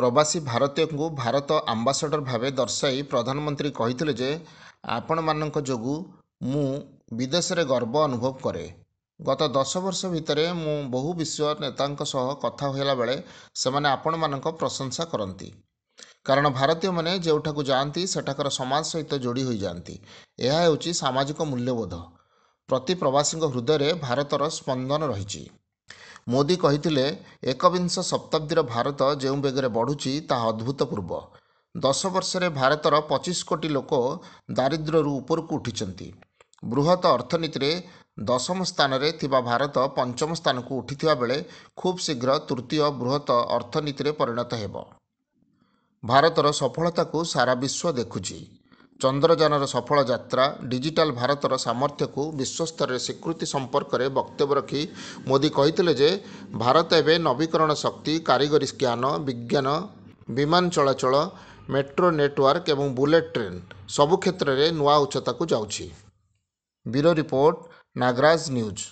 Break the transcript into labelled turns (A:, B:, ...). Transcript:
A: प्रवासी भारतीय को भारत आंबासाडर भाव दर्शाई प्रधानमंत्री कहिथिले जे आपणमानक जोगु मु विदेश रे गर्व अनुभव करे। गत 10 वर्ष भितर मु बहु विश्व नेतांक सह कथा होला बेले सेमाने आपणमानक प्रशंसा करती। कारण भारतीय माने जेउठाकु जाती सेठाकर समाज सहित जोड़ी हो जाती। यह हेउची सामाजिक मूल्यबोध। प्रति प्रवासी हृदय भारतर स्पंदन रही। मोदी कहिथिले एकविंश शताब्दीर भारत जो बेगरे बढ़ुची ताहा अभूतपूर्व। 10 वर्षरे भारतर 25 कोटी लोक दारिद्र्यरू उपरकू उठिचंती। बृहत अर्थनीति दशम स्थान रे थिबा भारत पंचम स्थान को उठिथिबा बेले खूब शीघ्र तृतीय बृहत अर्थनीति रे परिणत हेब। भारतर सफलता को सारा विश्व देखुची। चंद्रयानर सफल यात्रा डिजिटल भारतर सामर्थ्य को विश्वस्तर में स्वीकृति संपर्क में वक्तव्य रखी मोदी कहिथिले जे भारत एवं नवीकरण शक्ति कारीगरी ज्ञान विज्ञान विमान चलाचल मेट्रो नेटवर्क एवं बुलेट ट्रेन सबु क्षेत्र में नुआ उच्चता को जाउछि। Bureau report Nagaraj news.